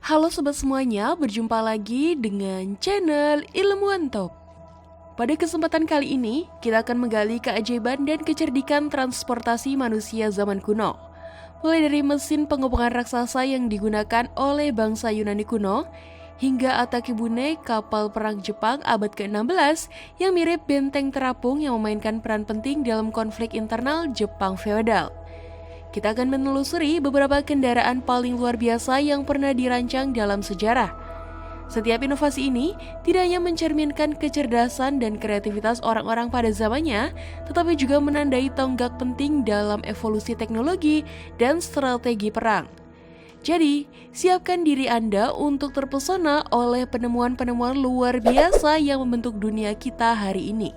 Halo sobat semuanya, berjumpa lagi dengan channel Ilmuwan Top. Pada kesempatan kali ini, kita akan menggali keajaiban dan kecerdikan transportasi manusia zaman kuno. Mulai dari mesin pengepungan raksasa yang digunakan oleh bangsa Yunani kuno, hingga Atakibune, kapal perang Jepang abad ke-16 yang mirip benteng terapung yang memainkan peran penting dalam konflik internal Jepang feodal. Kita akan menelusuri beberapa kendaraan paling luar biasa yang pernah dirancang dalam sejarah. Setiap inovasi ini tidak hanya mencerminkan kecerdasan dan kreativitas orang-orang pada zamannya, tetapi juga menandai tonggak penting dalam evolusi teknologi dan strategi perang. Jadi, siapkan diri Anda untuk terpesona oleh penemuan-penemuan luar biasa yang membentuk dunia kita hari ini.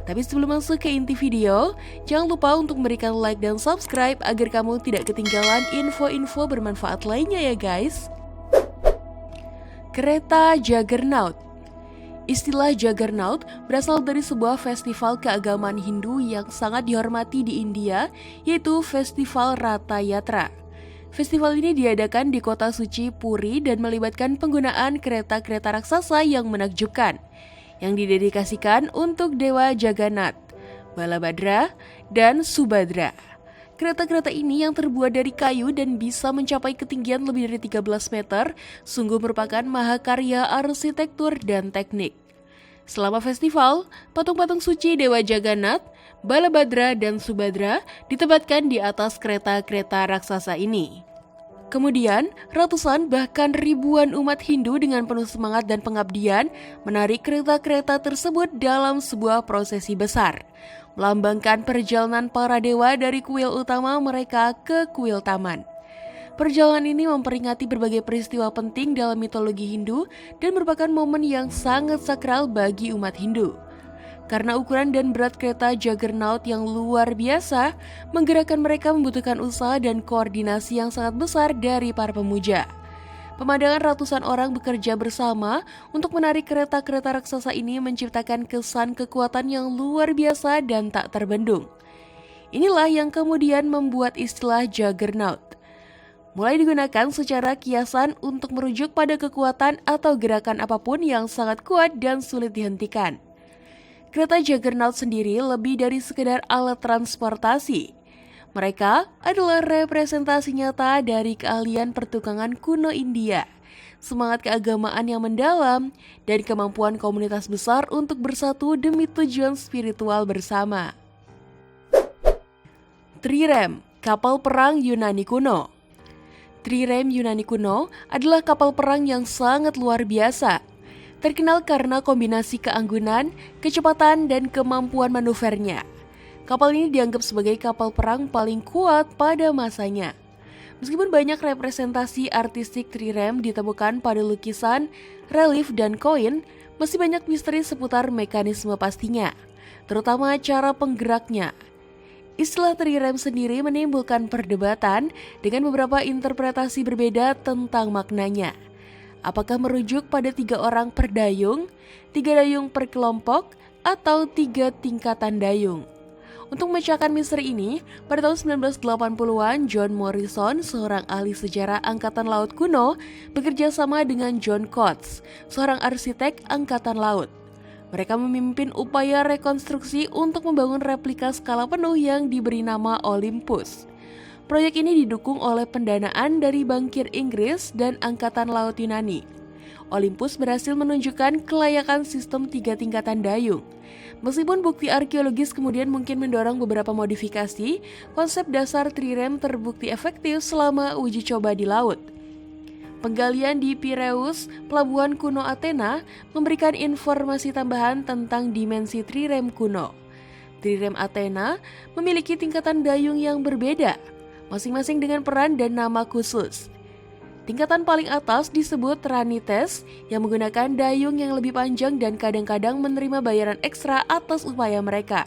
Tapi sebelum masuk ke inti video, jangan lupa untuk memberikan like dan subscribe agar kamu tidak ketinggalan info-info bermanfaat lainnya ya guys. Kereta Juggernaut. Istilah Juggernaut berasal dari sebuah festival keagamaan Hindu yang sangat dihormati di India, yaitu Festival Ratha Yatra. Festival ini diadakan di kota suci Puri dan melibatkan penggunaan kereta-kereta raksasa yang menakjubkan, yang didedikasikan untuk Dewa Jagannath, Balabhadra, dan Subhadra. Kereta-kereta ini yang terbuat dari kayu dan bisa mencapai ketinggian lebih dari 13 meter, sungguh merupakan mahakarya arsitektur dan teknik. Selama festival, patung-patung suci Dewa Jagannath, Balabhadra, dan Subhadra ditempatkan di atas kereta-kereta raksasa ini. Kemudian, ratusan bahkan ribuan umat Hindu dengan penuh semangat dan pengabdian menarik kereta-kereta tersebut dalam sebuah prosesi besar, melambangkan perjalanan para dewa dari kuil utama mereka ke kuil taman. Perjalanan ini memperingati berbagai peristiwa penting dalam mitologi Hindu dan merupakan momen yang sangat sakral bagi umat Hindu. Karena ukuran dan berat kereta Juggernaut yang luar biasa, menggerakkan mereka membutuhkan usaha dan koordinasi yang sangat besar dari para pemuja. Pemandangan ratusan orang bekerja bersama untuk menarik kereta-kereta raksasa ini menciptakan kesan kekuatan yang luar biasa dan tak terbendung. Inilah yang kemudian membuat istilah Juggernaut mulai digunakan secara kiasan untuk merujuk pada kekuatan atau gerakan apapun yang sangat kuat dan sulit dihentikan. Kereta Juggernaut sendiri lebih dari sekedar alat transportasi. Mereka adalah representasi nyata dari keahlian pertukangan kuno India, semangat keagamaan yang mendalam, dan kemampuan komunitas besar untuk bersatu demi tujuan spiritual bersama. Trirem, kapal perang Yunani kuno. Trirem Yunani kuno adalah kapal perang yang sangat luar biasa. Terkenal karena kombinasi keanggunan, kecepatan, dan kemampuan manuvernya. Kapal ini dianggap sebagai kapal perang paling kuat pada masanya. Meskipun banyak representasi artistik trirem ditemukan pada lukisan, relief, dan koin, masih banyak misteri seputar mekanisme pastinya, terutama cara penggeraknya. Istilah trirem sendiri menimbulkan perdebatan dengan beberapa interpretasi berbeda tentang maknanya. Apakah merujuk pada 3 orang per dayung, 3 dayung per kelompok, atau 3 tingkatan dayung? Untuk memecahkan misteri ini, pada tahun 1980-an, John Morrison, seorang ahli sejarah angkatan laut kuno, bekerja sama dengan John Coates, seorang arsitek angkatan laut. Mereka memimpin upaya rekonstruksi untuk membangun replika skala penuh yang diberi nama Olympus. Proyek ini didukung oleh pendanaan dari bankir Inggris dan Angkatan Laut Yunani. Olympus berhasil menunjukkan kelayakan sistem 3 tingkatan dayung. Meskipun bukti arkeologis kemudian mungkin mendorong beberapa modifikasi, konsep dasar trirem terbukti efektif selama uji coba di laut. Penggalian di Piraeus, pelabuhan kuno Athena, memberikan informasi tambahan tentang dimensi trirem kuno. Trirem Athena memiliki tingkatan dayung yang berbeda, masing-masing dengan peran dan nama khusus. Tingkatan paling atas disebut Ranites yang menggunakan dayung yang lebih panjang dan kadang-kadang menerima bayaran ekstra atas upaya mereka.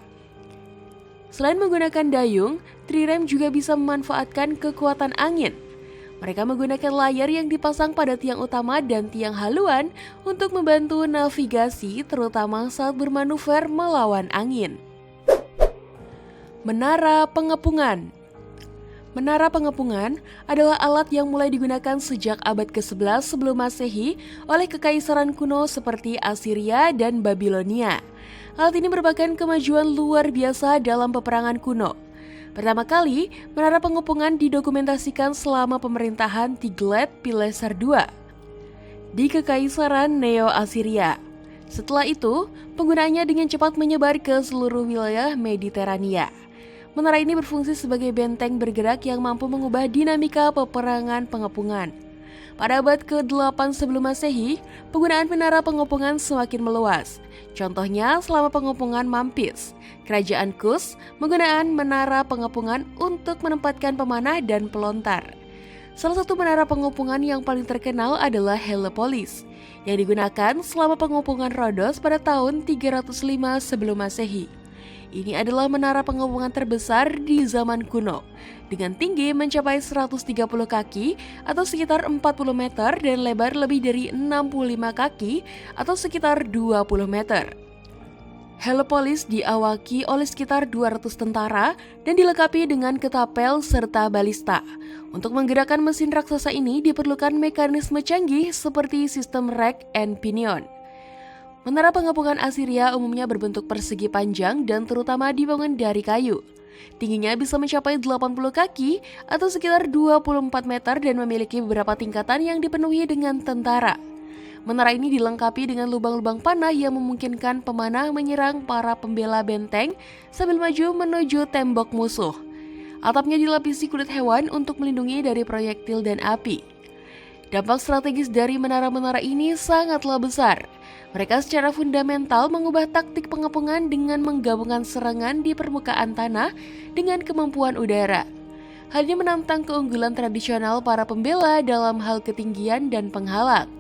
Selain menggunakan dayung, trirem juga bisa memanfaatkan kekuatan angin. Mereka menggunakan layar yang dipasang pada tiang utama dan tiang haluan untuk membantu navigasi, terutama saat bermanuver melawan angin. Menara Pengepungan. Menara pengepungan adalah alat yang mulai digunakan sejak abad ke-11 sebelum Masehi oleh kekaisaran kuno seperti Assyria dan Babilonia. Alat ini merupakan kemajuan luar biasa dalam peperangan kuno. Pertama kali, menara pengepungan didokumentasikan selama pemerintahan Tiglat-Pileser II di kekaisaran Neo-Assyria. Setelah itu, penggunaannya dengan cepat menyebar ke seluruh wilayah Mediterania. Menara ini berfungsi sebagai benteng bergerak yang mampu mengubah dinamika peperangan pengepungan. Pada abad ke-8 sebelum Masehi, penggunaan menara pengepungan semakin meluas. Contohnya selama pengepungan Memphis, kerajaan Kus menggunakan menara pengepungan untuk menempatkan pemanah dan pelontar. Salah satu menara pengepungan yang paling terkenal adalah Heliopolis, yang digunakan selama pengepungan Rodos pada tahun 305 sebelum Masehi. Ini adalah menara pengepungan terbesar di zaman kuno, dengan tinggi mencapai 130 kaki atau sekitar 40 meter dan lebar lebih dari 65 kaki atau sekitar 20 meter. Heliopolis diawaki oleh sekitar 200 tentara dan dilengkapi dengan ketapel serta balista. Untuk menggerakkan mesin raksasa ini diperlukan mekanisme canggih seperti sistem rack and pinion. Menara pengepungan Assyria umumnya berbentuk persegi panjang dan terutama dibangun dari kayu. Tingginya bisa mencapai 80 kaki atau sekitar 24 meter dan memiliki beberapa tingkatan yang dipenuhi dengan tentara. Menara ini dilengkapi dengan lubang-lubang panah yang memungkinkan pemanah menyerang para pembela benteng sambil maju menuju tembok musuh. Atapnya dilapisi kulit hewan untuk melindungi dari proyektil dan api. Dampak strategis dari menara-menara ini sangatlah besar. Mereka secara fundamental mengubah taktik pengepungan dengan menggabungkan serangan di permukaan tanah dengan kemampuan udara. Hal ini menantang keunggulan tradisional para pembela dalam hal ketinggian dan penghalang.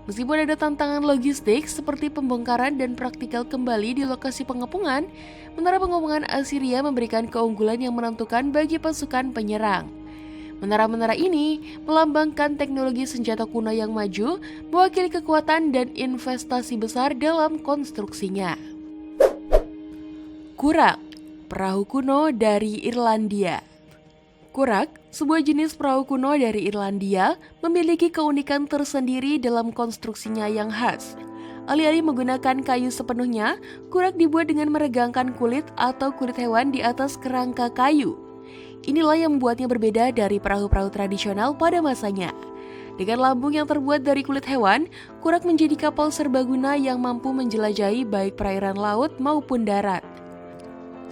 Meskipun ada tantangan logistik seperti pembongkaran dan praktikal kembali di lokasi pengepungan, menara pengepungan Assyria memberikan keunggulan yang menentukan bagi pasukan penyerang. Menara-menara ini melambangkan teknologi senjata kuno yang maju, mewakili kekuatan dan investasi besar dalam konstruksinya. Kurak, perahu kuno dari Irlandia. Kurak, sebuah jenis perahu kuno dari Irlandia, memiliki keunikan tersendiri dalam konstruksinya yang khas. Alih-alih menggunakan kayu sepenuhnya, kurak dibuat dengan meregangkan kulit atau kulit hewan di atas kerangka kayu. Inilah yang membuatnya berbeda dari perahu-perahu tradisional pada masanya. Dengan lambung yang terbuat dari kulit hewan, kurak menjadi kapal serbaguna yang mampu menjelajahi baik perairan laut maupun darat.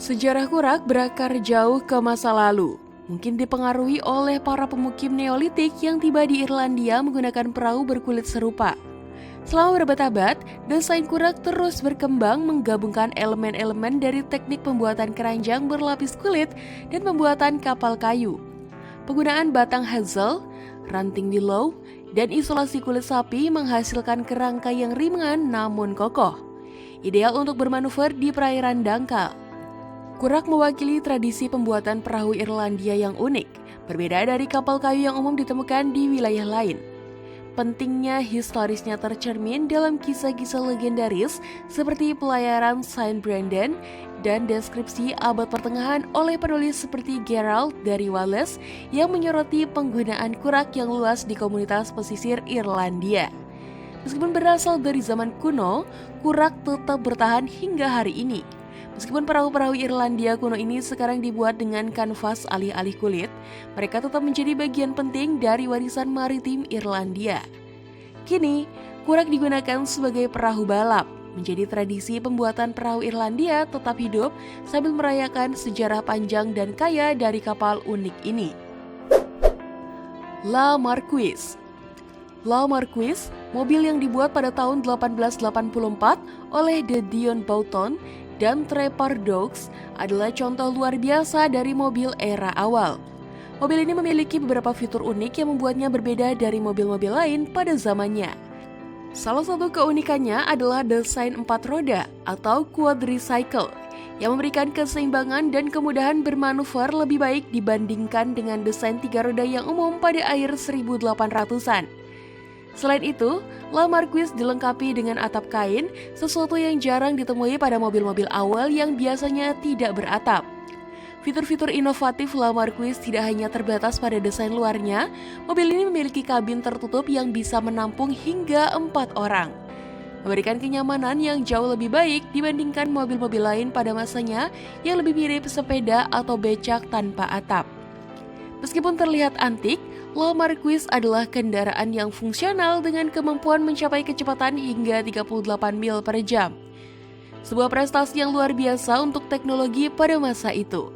Sejarah kurak berakar jauh ke masa lalu. Mungkin dipengaruhi oleh para pemukim Neolitik yang tiba di Irlandia menggunakan perahu berkulit serupa. Selama berabad-abad, desain kurak terus berkembang menggabungkan elemen-elemen dari teknik pembuatan keranjang berlapis kulit dan pembuatan kapal kayu. Penggunaan batang hazel, ranting willow, dan isolasi kulit sapi menghasilkan kerangka yang ringan namun kokoh. Ideal untuk bermanuver di perairan dangkal. Kurak mewakili tradisi pembuatan perahu Irlandia yang unik, berbeda dari kapal kayu yang umum ditemukan di wilayah lain. Pentingnya historisnya tercermin dalam kisah-kisah legendaris seperti pelayaran Saint Brendan dan deskripsi abad pertengahan oleh penulis seperti Gerald dari Wales yang menyoroti penggunaan kurak yang luas di komunitas pesisir Irlandia. Meskipun berasal dari zaman kuno, kurak tetap bertahan hingga hari ini. Meskipun perahu-perahu Irlandia kuno ini sekarang dibuat dengan kanvas alih-alih kulit, mereka tetap menjadi bagian penting dari warisan maritim Irlandia. Kini, kurak digunakan sebagai perahu balap, menjadi tradisi pembuatan perahu Irlandia tetap hidup sambil merayakan sejarah panjang dan kaya dari kapal unik ini. La Marquise. La Marquise, mobil yang dibuat pada tahun 1884 oleh The Dion Boughton dan Trepar Dogs adalah contoh luar biasa dari mobil era awal. Mobil ini memiliki beberapa fitur unik yang membuatnya berbeda dari mobil-mobil lain pada zamannya. Salah satu keunikannya adalah desain 4 roda atau quadricycle yang memberikan keseimbangan dan kemudahan bermanuver lebih baik dibandingkan dengan desain 3 roda yang umum pada akhir 1800-an. Selain itu, La Marquise dilengkapi dengan atap kain, sesuatu yang jarang ditemui pada mobil-mobil awal yang biasanya tidak beratap. Fitur-fitur inovatif La Marquise tidak hanya terbatas pada desain luarnya, mobil ini memiliki kabin tertutup yang bisa menampung hingga 4 orang. Memberikan kenyamanan yang jauh lebih baik dibandingkan mobil-mobil lain pada masanya yang lebih mirip sepeda atau becak tanpa atap. Meskipun terlihat antik, La Marquise adalah kendaraan yang fungsional dengan kemampuan mencapai kecepatan hingga 38 mil per jam. Sebuah prestasi yang luar biasa untuk teknologi pada masa itu.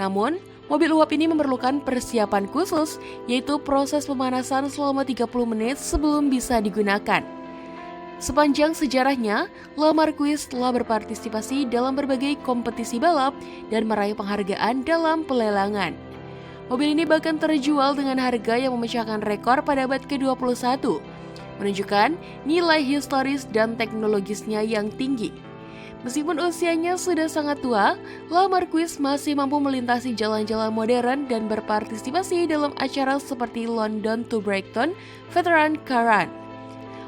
Namun, mobil uap ini memerlukan persiapan khusus, yaitu proses pemanasan selama 30 menit sebelum bisa digunakan. Sepanjang sejarahnya, La Marquise telah berpartisipasi dalam berbagai kompetisi balap dan meraih penghargaan dalam pelelangan. Mobil ini bahkan terjual dengan harga yang memecahkan rekor pada abad ke-21, menunjukkan nilai historis dan teknologisnya yang tinggi. Meskipun usianya sudah sangat tua, La Marquise masih mampu melintasi jalan-jalan modern dan berpartisipasi dalam acara seperti London to Brighton Veteran Car Run.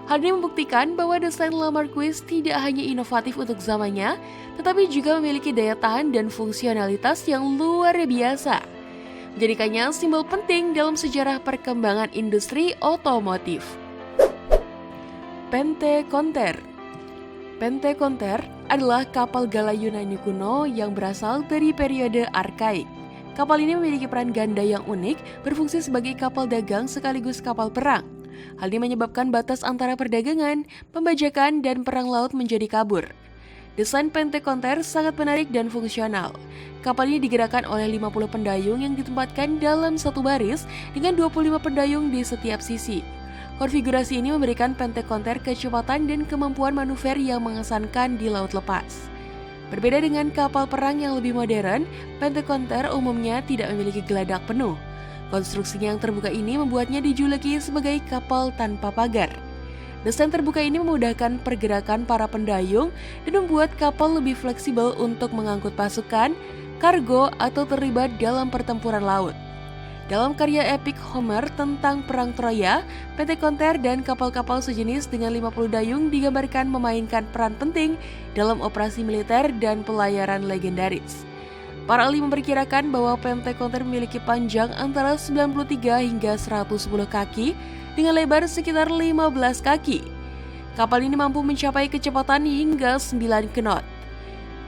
Hal ini membuktikan bahwa desain La Marquise tidak hanya inovatif untuk zamannya, tetapi juga memiliki daya tahan dan fungsionalitas yang luar biasa, menjadikannya simbol penting dalam sejarah perkembangan industri otomotif. Penteconter. Penteconter adalah kapal gala Yunani kuno yang berasal dari periode arkaik. Kapal ini memiliki peran ganda yang unik, berfungsi sebagai kapal dagang sekaligus kapal perang. Hal ini menyebabkan batas antara perdagangan, pembajakan, dan perang laut menjadi kabur. Desain Penteconter sangat menarik dan fungsional. Kapal ini digerakkan oleh 50 pendayung yang ditempatkan dalam satu baris dengan 25 pendayung di setiap sisi. Konfigurasi ini memberikan Penteconter kecepatan dan kemampuan manuver yang mengesankan di laut lepas. Berbeda dengan kapal perang yang lebih modern, Penteconter umumnya tidak memiliki geladak penuh. Konstruksinya yang terbuka ini membuatnya dijuluki sebagai kapal tanpa pagar. Desain terbuka ini memudahkan pergerakan para pendayung dan membuat kapal lebih fleksibel untuk mengangkut pasukan, kargo, atau terlibat dalam pertempuran laut. Dalam karya epik Homer tentang Perang Troya, Penteconter dan kapal-kapal sejenis dengan 50 dayung digambarkan memainkan peran penting dalam operasi militer dan pelayaran legendaris. Para ahli memperkirakan bahwa Penteconter memiliki panjang antara 93 hingga 110 kaki dengan lebar sekitar 15 kaki. Kapal ini mampu mencapai kecepatan hingga 9 knot.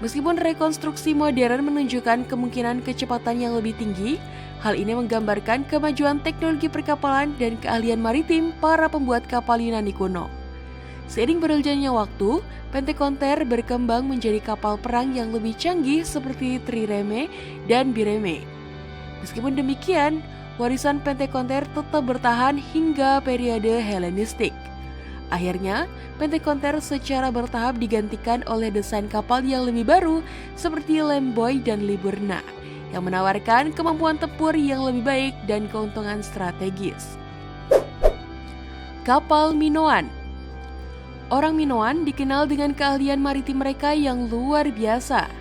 Meskipun rekonstruksi modern menunjukkan kemungkinan kecepatan yang lebih tinggi, hal ini menggambarkan kemajuan teknologi perkapalan dan keahlian maritim para pembuat kapal Yunani kuno. Seiring berjalannya waktu, Penteconter berkembang menjadi kapal perang yang lebih canggih seperti trireme dan bireme. Meskipun demikian, warisan Penteconter tetap bertahan hingga periode Helenistik. Akhirnya, Penteconter secara bertahap digantikan oleh desain kapal yang lebih baru seperti Lemboy dan Liburna, yang menawarkan kemampuan tempur yang lebih baik dan keuntungan strategis. Kapal Minoan. Orang Minoan dikenal dengan keahlian maritim mereka yang luar biasa.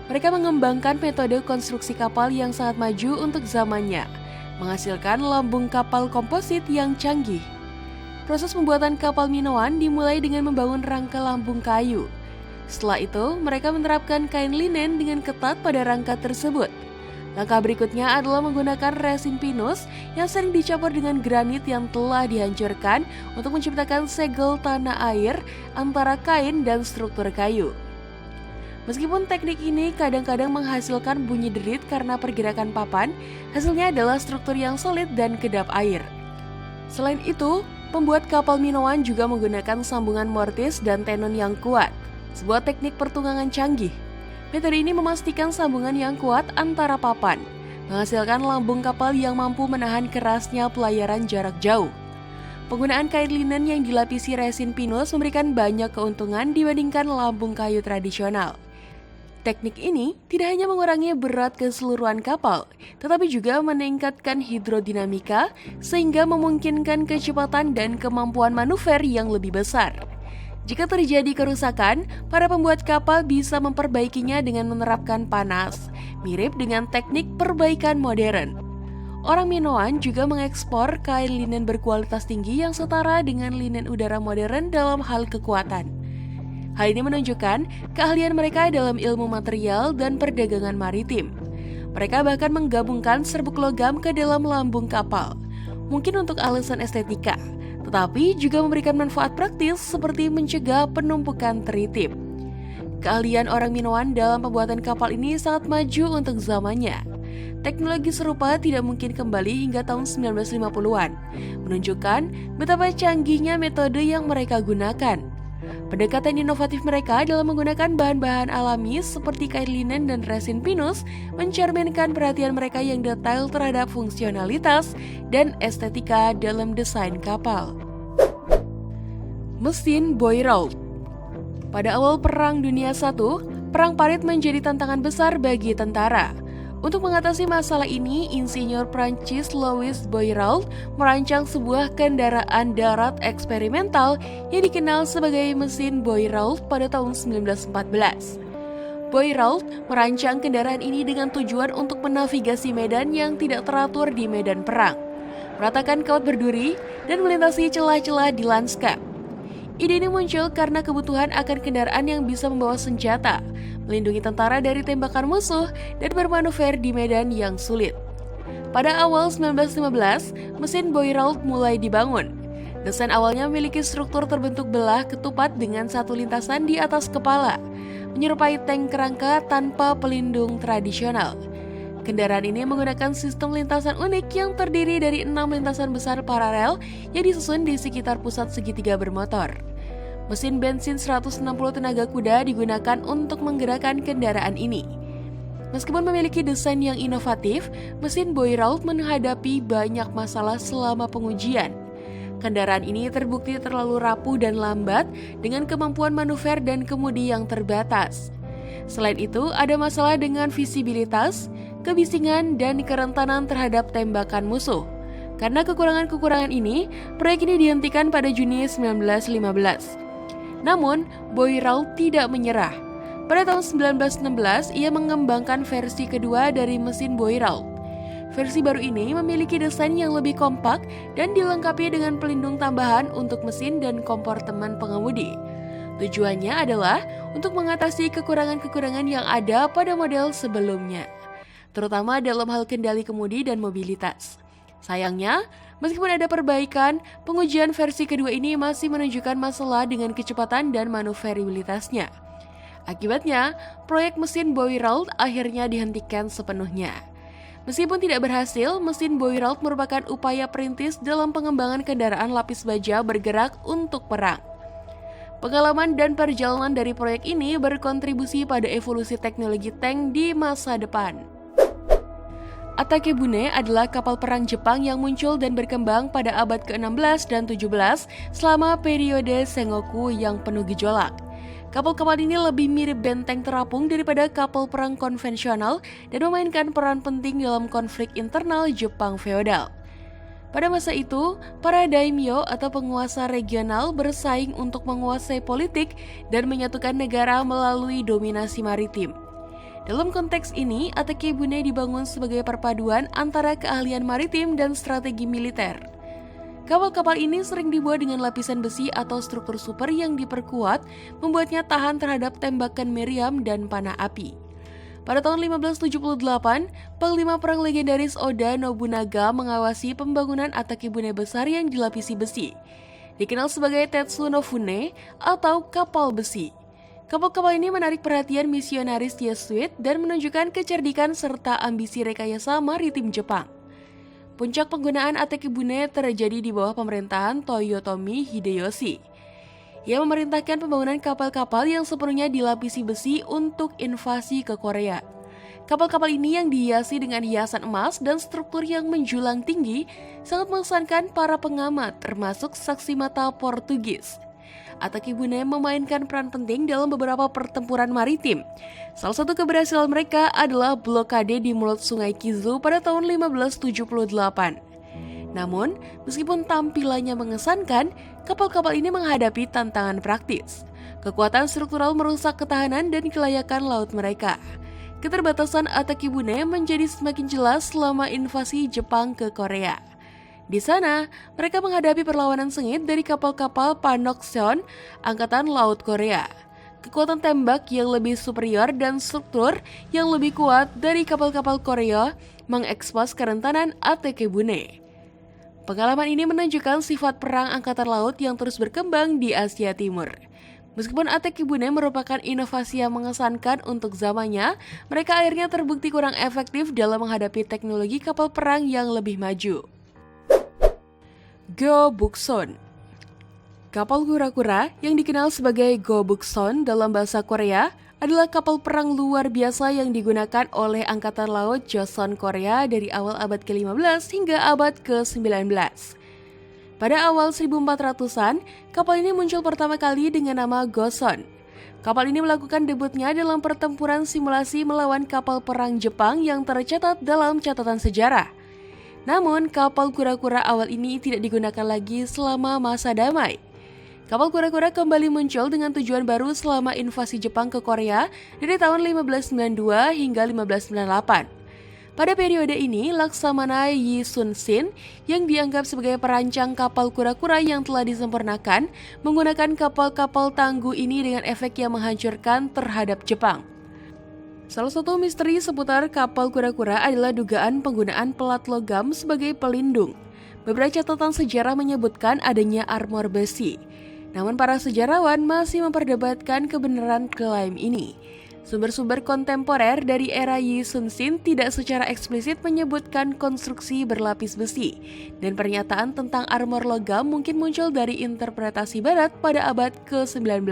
Mereka mengembangkan metode konstruksi kapal yang sangat maju untuk zamannya, menghasilkan lambung kapal komposit yang canggih. Proses pembuatan kapal Minoan dimulai dengan membangun rangka lambung kayu. Setelah itu, mereka menerapkan kain linen dengan ketat pada rangka tersebut. Langkah berikutnya adalah menggunakan resin pinus yang sering dicampur dengan granit yang telah dihancurkan untuk menciptakan segel tanah air antara kain dan struktur kayu. Meskipun teknik ini kadang-kadang menghasilkan bunyi derit karena pergerakan papan, hasilnya adalah struktur yang solid dan kedap air. Selain itu, pembuat kapal Minoan juga menggunakan sambungan mortis dan tenon yang kuat, sebuah teknik pertunggangan canggih. Metode ini memastikan sambungan yang kuat antara papan, menghasilkan lambung kapal yang mampu menahan kerasnya pelayaran jarak jauh. Penggunaan kain linen yang dilapisi resin pinus memberikan banyak keuntungan dibandingkan lambung kayu tradisional. Teknik ini tidak hanya mengurangi berat keseluruhan kapal, tetapi juga meningkatkan hidrodinamika sehingga memungkinkan kecepatan dan kemampuan manuver yang lebih besar. Jika terjadi kerusakan, para pembuat kapal bisa memperbaikinya dengan menerapkan panas, mirip dengan teknik perbaikan modern. Orang Minoan juga mengekspor kain linen berkualitas tinggi yang setara dengan linen udara modern dalam hal kekuatan. Hal ini menunjukkan keahlian mereka dalam ilmu material dan perdagangan maritim. Mereka bahkan menggabungkan serbuk logam ke dalam lambung kapal. Mungkin untuk alasan estetika, tetapi juga memberikan manfaat praktis seperti mencegah penumpukan teritip. Keahlian orang Minoan dalam pembuatan kapal ini sangat maju untuk zamannya. Teknologi serupa tidak mungkin kembali hingga tahun 1950-an, menunjukkan betapa canggihnya metode yang mereka gunakan. Pendekatan inovatif mereka dalam menggunakan bahan-bahan alami seperti kain linen dan resin pinus mencerminkan perhatian mereka yang detail terhadap fungsionalitas dan estetika dalam desain kapal. Mesin Boirault. Pada awal Perang Dunia I, perang parit menjadi tantangan besar bagi tentara. Untuk mengatasi masalah ini, insinyur Prancis Louis Boirault merancang sebuah kendaraan darat eksperimental yang dikenal sebagai mesin Boirault pada tahun 1914. Boirault merancang kendaraan ini dengan tujuan untuk menavigasi medan yang tidak teratur di medan perang, meratakan kawat berduri, dan melintasi celah-celah di lanskap. Ide ini muncul karena kebutuhan akan kendaraan yang bisa membawa senjata, melindungi tentara dari tembakan musuh, dan bermanuver di medan yang sulit. Pada awal 1915, mesin Boirault mulai dibangun. Desain awalnya memiliki struktur terbentuk belah ketupat dengan satu lintasan di atas kepala, menyerupai tank kerangka tanpa pelindung tradisional. Kendaraan ini menggunakan sistem lintasan unik yang terdiri dari 6 lintasan besar paralel yang disusun di sekitar pusat segitiga bermotor. Mesin bensin 160 tenaga kuda digunakan untuk menggerakkan kendaraan ini. Meskipun memiliki desain yang inovatif, mesin Boirault menghadapi banyak masalah selama pengujian. Kendaraan ini terbukti terlalu rapuh dan lambat dengan kemampuan manuver dan kemudi yang terbatas. Selain itu, ada masalah dengan visibilitas, kebisingan, dan kerentanan terhadap tembakan musuh. Karena kekurangan-kekurangan ini, proyek ini dihentikan pada Juni 1915. Namun, Boirault tidak menyerah. Pada tahun 1916, ia mengembangkan versi kedua dari mesin Boirault. Versi baru ini memiliki desain yang lebih kompak dan dilengkapi dengan pelindung tambahan untuk mesin dan kompartemen pengemudi. Tujuannya adalah untuk mengatasi kekurangan-kekurangan yang ada pada model sebelumnya, terutama dalam hal kendali kemudi dan mobilitas. Sayangnya, meskipun ada perbaikan, pengujian versi kedua ini masih menunjukkan masalah dengan kecepatan dan manuverabilitasnya. Akibatnya, proyek mesin Boirault akhirnya dihentikan sepenuhnya. Meskipun tidak berhasil, mesin Boirault merupakan upaya perintis dalam pengembangan kendaraan lapis baja bergerak untuk perang. Pengalaman dan perjalanan dari proyek ini berkontribusi pada evolusi teknologi tank di masa depan. Atakebune adalah kapal perang Jepang yang muncul dan berkembang pada abad ke-16 dan 17 selama periode Sengoku yang penuh gejolak. Kapal-kapal ini lebih mirip benteng terapung daripada kapal perang konvensional dan memainkan peran penting dalam konflik internal Jepang feodal. Pada masa itu, para daimyo atau penguasa regional bersaing untuk menguasai politik dan menyatukan negara melalui dominasi maritim. Dalam konteks ini, Atakebune dibangun sebagai perpaduan antara keahlian maritim dan strategi militer. Kapal-kapal ini sering dibuat dengan lapisan besi atau struktur super yang diperkuat, membuatnya tahan terhadap tembakan meriam dan panah api. Pada tahun 1578, Panglima Perang legendaris Oda Nobunaga mengawasi pembangunan Atakebune besar yang dilapisi besi, dikenal sebagai Tetsu no Fune atau kapal besi. Kapal-kapal ini menarik perhatian misionaris Yesuit dan menunjukkan kecerdikan serta ambisi rekayasa maritim Jepang. Puncak penggunaan Atakebune terjadi di bawah pemerintahan Toyotomi Hideyoshi. Ia memerintahkan pembangunan kapal-kapal yang sepenuhnya dilapisi besi untuk invasi ke Korea. Kapal-kapal ini yang dihiasi dengan hiasan emas dan struktur yang menjulang tinggi sangat mengesankan para pengamat termasuk saksi mata Portugis. Atakebune memainkan peran penting dalam beberapa pertempuran maritim. Salah satu keberhasilan mereka adalah blokade di mulut Sungai Kizu pada tahun 1578. Namun, meskipun tampilannya mengesankan, kapal-kapal ini menghadapi tantangan praktis. Kekuatan struktural merusak ketahanan dan kelayakan laut mereka. Keterbatasan Atakebune menjadi semakin jelas selama invasi Jepang ke Korea. Di sana, mereka menghadapi perlawanan sengit dari kapal-kapal Panokseon, Angkatan Laut Korea. kekuatan tembak yang lebih superior dan struktur yang lebih kuat dari kapal-kapal Korea mengekspos kerentanan ATK Bune. Pengalaman ini menunjukkan sifat perang angkatan laut yang terus berkembang di Asia Timur. Meskipun ATK Bune merupakan inovasi yang mengesankan untuk zamannya, mereka akhirnya terbukti kurang efektif dalam menghadapi teknologi kapal perang yang lebih maju. Go-Bukson. Kapal kura-kura yang dikenal sebagai Go-Bukson dalam bahasa Korea adalah kapal perang luar biasa yang digunakan oleh Angkatan Laut Joseon Korea dari awal abad ke-15 hingga abad ke-19. Pada awal 1400-an, kapal ini muncul pertama kali dengan nama Goson. Kapal ini melakukan debutnya dalam pertempuran simulasi melawan kapal perang Jepang yang tercatat dalam catatan sejarah. Namun, kapal kura-kura awal ini tidak digunakan lagi selama masa damai. Kapal kura-kura kembali muncul dengan tujuan baru selama invasi Jepang ke Korea dari tahun 1592 hingga 1598. Pada periode ini, Laksamana Yi Sun Sin yang dianggap sebagai perancang kapal kura-kura yang telah disempurnakan menggunakan kapal-kapal tangguh ini dengan efek yang menghancurkan terhadap Jepang. Salah satu misteri seputar kapal kura-kura adalah dugaan penggunaan pelat logam sebagai pelindung. Beberapa catatan sejarah menyebutkan adanya armor besi. Namun para sejarawan masih memperdebatkan kebenaran klaim ini. Sumber-sumber kontemporer dari era Yi Sun Sin tidak secara eksplisit menyebutkan konstruksi berlapis besi, dan pernyataan tentang armor logam mungkin muncul dari interpretasi barat pada abad ke-19.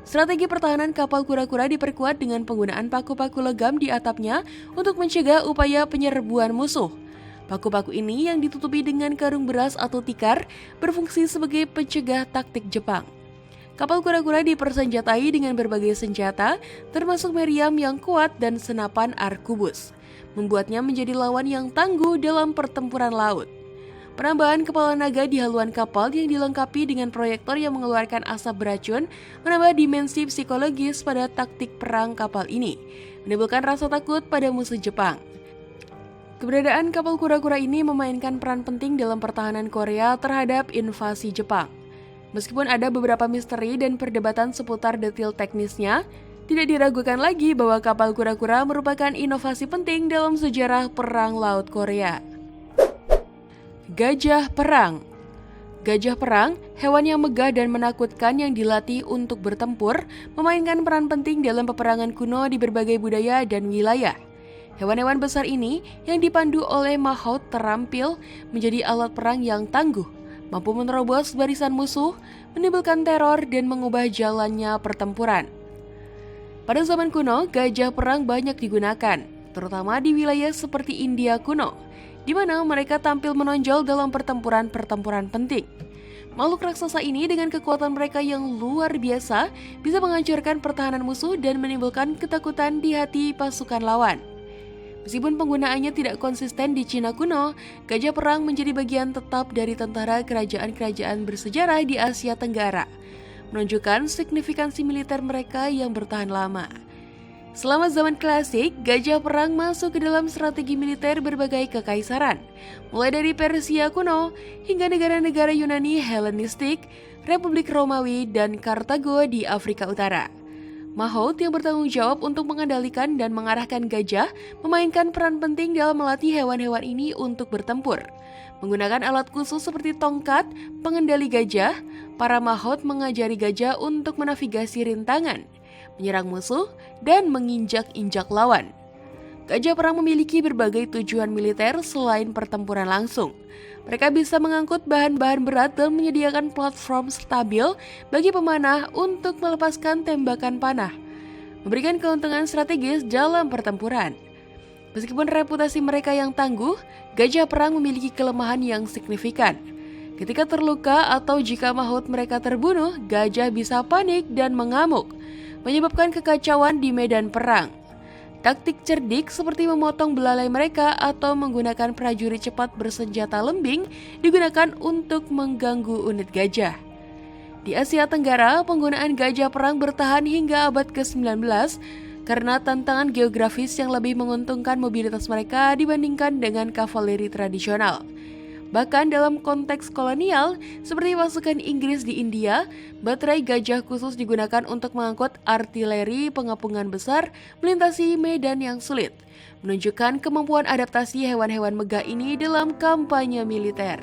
Strategi pertahanan kapal kura-kura diperkuat dengan penggunaan paku-paku logam di atapnya untuk mencegah upaya penyerbuan musuh. Paku-paku ini yang ditutupi dengan karung beras atau tikar berfungsi sebagai pencegah taktik Jepang. Kapal kura-kura dipersenjatai dengan berbagai senjata, termasuk meriam yang kuat dan senapan arkubus, membuatnya menjadi lawan yang tangguh dalam pertempuran laut. Penambahan kepala naga di haluan kapal yang dilengkapi dengan proyektor yang mengeluarkan asap beracun menambah dimensi psikologis pada taktik perang kapal ini, menimbulkan rasa takut pada musuh Jepang. Keberadaan kapal kura-kura ini memainkan peran penting dalam pertahanan Korea terhadap invasi Jepang. Meskipun ada beberapa misteri dan perdebatan seputar detail teknisnya, tidak diragukan lagi bahwa kapal kura-kura merupakan inovasi penting dalam sejarah perang laut Korea. Gajah perang. Gajah perang, hewan yang megah dan menakutkan yang dilatih untuk bertempur, memainkan peran penting dalam peperangan kuno di berbagai budaya dan wilayah. Hewan-hewan besar ini yang dipandu oleh mahout terampil menjadi alat perang yang tangguh, mampu menerobos barisan musuh, menimbulkan teror dan mengubah jalannya pertempuran. Pada zaman kuno, gajah perang banyak digunakan, terutama di wilayah seperti India kuno, di mana mereka tampil menonjol dalam pertempuran-pertempuran penting. Makhluk raksasa ini dengan kekuatan mereka yang luar biasa bisa menghancurkan pertahanan musuh dan menimbulkan ketakutan di hati pasukan lawan. Meskipun penggunaannya tidak konsisten di Cina kuno, gajah perang menjadi bagian tetap dari tentara kerajaan-kerajaan bersejarah di Asia Tenggara, menunjukkan signifikansi militer mereka yang bertahan lama. Selama zaman klasik, gajah perang masuk ke dalam strategi militer berbagai kekaisaran, mulai dari Persia kuno hingga negara-negara Yunani Helenistik, Republik Romawi, dan Kartago di Afrika Utara. Mahout yang bertanggung jawab untuk mengendalikan dan mengarahkan gajah memainkan peran penting dalam melatih hewan-hewan ini untuk bertempur. Menggunakan alat khusus seperti tongkat, pengendali gajah, para mahout mengajari gajah untuk menavigasi rintangan, menyerang musuh, dan menginjak-injak lawan. Gajah perang memiliki berbagai tujuan militer selain pertempuran langsung. Mereka bisa mengangkut bahan-bahan berat dan menyediakan platform stabil bagi pemanah untuk melepaskan tembakan panah, memberikan keuntungan strategis dalam pertempuran. Meskipun reputasi mereka yang tangguh, gajah perang memiliki kelemahan yang signifikan. Ketika terluka atau jika mahout mereka terbunuh, gajah bisa panik dan mengamuk, menyebabkan kekacauan di medan perang. Taktik cerdik seperti memotong belalai mereka atau menggunakan prajurit cepat bersenjata lembing digunakan untuk mengganggu unit gajah. Di Asia Tenggara, penggunaan gajah perang bertahan hingga abad ke-19 karena tantangan geografis yang lebih menguntungkan mobilitas mereka dibandingkan dengan kavaleri tradisional. Bahkan dalam konteks kolonial, seperti pasukan Inggris di India, baterai gajah khusus digunakan untuk mengangkut artileri pengepungan besar melintasi medan yang sulit, menunjukkan kemampuan adaptasi hewan-hewan megah ini dalam kampanye militer.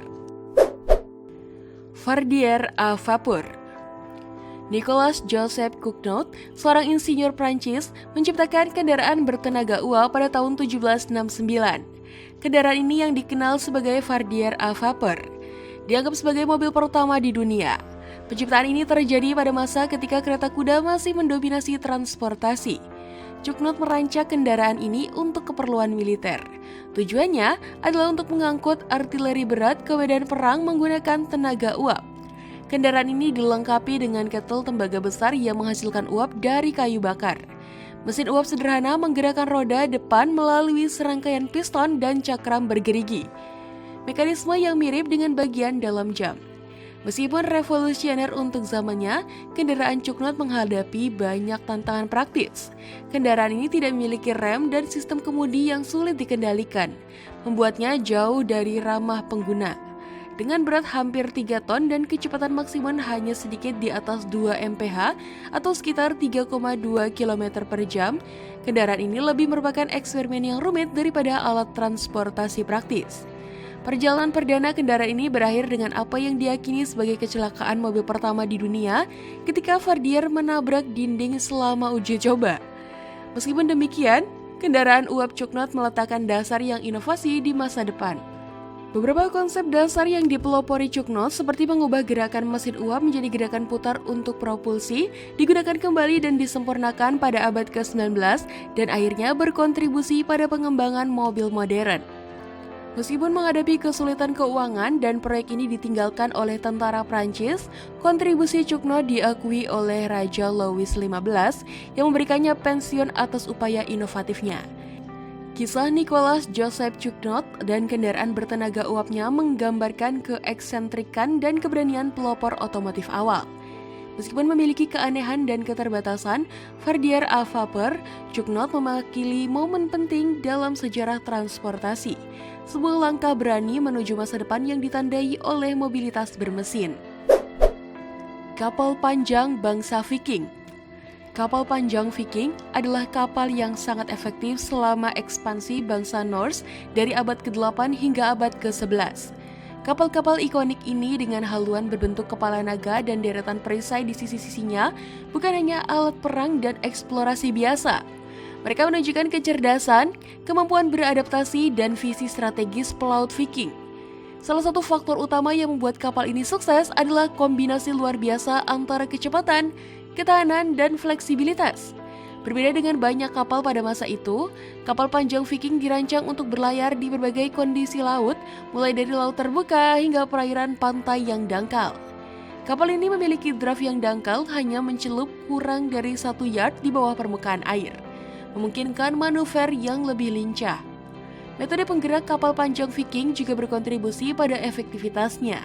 Fardier à vapeur. Nicolas Joseph Cugnot, seorang insinyur Prancis, menciptakan kendaraan bertenaga uap pada tahun 1769. Kendaraan ini yang dikenal sebagai Fardier à vapeur dianggap sebagai mobil pertama di dunia. Penciptaan ini terjadi pada masa ketika kereta kuda masih mendominasi transportasi. Cugnot merancang kendaraan ini untuk keperluan militer. Tujuannya adalah untuk mengangkut artileri berat ke medan perang menggunakan tenaga uap. Kendaraan ini dilengkapi dengan ketel tembaga besar yang menghasilkan uap dari kayu bakar. Mesin uap sederhana menggerakkan roda depan melalui serangkaian piston dan cakram bergerigi. Mekanisme yang mirip dengan bagian dalam jam. Meskipun revolusioner untuk zamannya, kendaraan Cugnot menghadapi banyak tantangan praktis. Kendaraan ini tidak memiliki rem dan sistem kemudi yang sulit dikendalikan, membuatnya jauh dari ramah pengguna. Dengan berat hampir 3 ton dan kecepatan maksimum hanya sedikit di atas 2 mph atau sekitar 3,2 km per jam, kendaraan ini lebih merupakan eksperimen yang rumit daripada alat transportasi praktis. Perjalanan perdana kendaraan ini berakhir dengan apa yang diyakini sebagai kecelakaan mobil pertama di dunia ketika Fardier menabrak dinding selama uji coba. Meskipun demikian, kendaraan uap Cugnot meletakkan dasar yang inovasi di masa depan. Beberapa konsep dasar yang dipelopori Cugnot seperti mengubah gerakan mesin uap menjadi gerakan putar untuk propulsi digunakan kembali dan disempurnakan pada abad ke-19 dan akhirnya berkontribusi pada pengembangan mobil modern. Meskipun menghadapi kesulitan keuangan dan proyek ini ditinggalkan oleh tentara Prancis, kontribusi Cugnot diakui oleh Raja Louis XV yang memberikannya pensiun atas upaya inovatifnya. Kisah Nicolas Joseph Cugnot dan kendaraan bertenaga uapnya menggambarkan keeksentrikan dan keberanian pelopor otomotif awal. Meskipun memiliki keanehan dan keterbatasan, Fardier à vapeur Cugnot mewakili momen penting dalam sejarah transportasi, sebuah langkah berani menuju masa depan yang ditandai oleh mobilitas bermesin. Kapal panjang bangsa Viking. Kapal panjang Viking adalah kapal yang sangat efektif selama ekspansi bangsa Norse dari abad ke-8 hingga abad ke-11. Kapal-kapal ikonik ini dengan haluan berbentuk kepala naga dan deretan perisai di sisi-sisinya bukan hanya alat perang dan eksplorasi biasa. Mereka menunjukkan kecerdasan, kemampuan beradaptasi, dan visi strategis pelaut Viking. Salah satu faktor utama yang membuat kapal ini sukses adalah kombinasi luar biasa antara kecepatan, ketahanan, dan fleksibilitas. Berbeda dengan banyak kapal pada masa itu, kapal panjang Viking dirancang untuk berlayar di berbagai kondisi laut, mulai dari laut terbuka hingga perairan pantai yang dangkal. Kapal ini memiliki draft yang dangkal hanya mencelup kurang dari 1 yard di bawah permukaan air, memungkinkan manuver yang lebih lincah. Metode penggerak kapal panjang Viking juga berkontribusi pada efektivitasnya.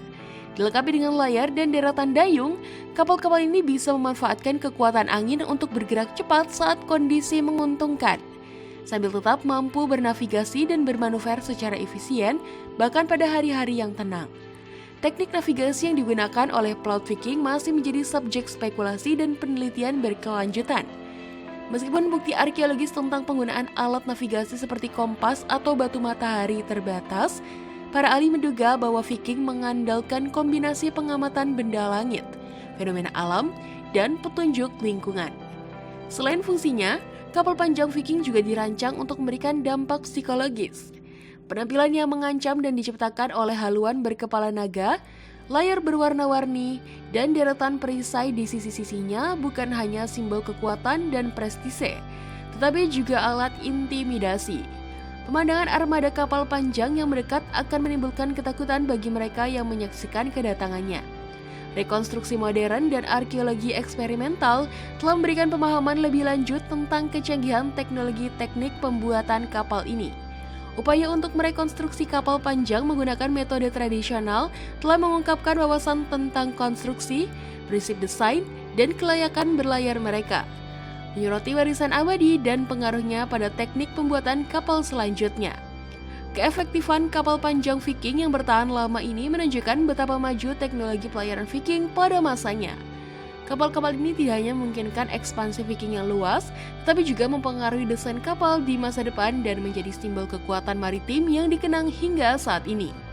Dilengkapi dengan layar dan deretan dayung, kapal-kapal ini bisa memanfaatkan kekuatan angin untuk bergerak cepat saat kondisi menguntungkan, sambil tetap mampu bernavigasi dan bermanuver secara efisien, bahkan pada hari-hari yang tenang. Teknik navigasi yang digunakan oleh pelaut Viking masih menjadi subjek spekulasi dan penelitian berkelanjutan. Meskipun bukti arkeologis tentang penggunaan alat navigasi seperti kompas atau batu matahari terbatas, para ahli menduga bahwa Viking mengandalkan kombinasi pengamatan benda langit, fenomena alam, dan petunjuk lingkungan. Selain fungsinya, kapal panjang Viking juga dirancang untuk memberikan dampak psikologis. Penampilannya mengancam dan diciptakan oleh haluan berkepala naga, layar berwarna-warni, dan deretan perisai di sisi-sisinya bukan hanya simbol kekuatan dan prestise, tetapi juga alat intimidasi. Pemandangan armada kapal panjang yang mendekat akan menimbulkan ketakutan bagi mereka yang menyaksikan kedatangannya. Rekonstruksi modern dan arkeologi eksperimental telah memberikan pemahaman lebih lanjut tentang kecanggihan teknologi teknik pembuatan kapal ini. Upaya untuk merekonstruksi kapal panjang menggunakan metode tradisional telah mengungkapkan wawasan tentang konstruksi, prinsip desain, dan kelayakan berlayar mereka, menyoroti warisan abadi dan pengaruhnya pada teknik pembuatan kapal selanjutnya. Keefektifan kapal panjang Viking yang bertahan lama ini menunjukkan betapa maju teknologi pelayaran Viking pada masanya. Kapal-kapal ini tidak hanya memungkinkan ekspansi Viking yang luas, tapi juga mempengaruhi desain kapal di masa depan dan menjadi simbol kekuatan maritim yang dikenang hingga saat ini.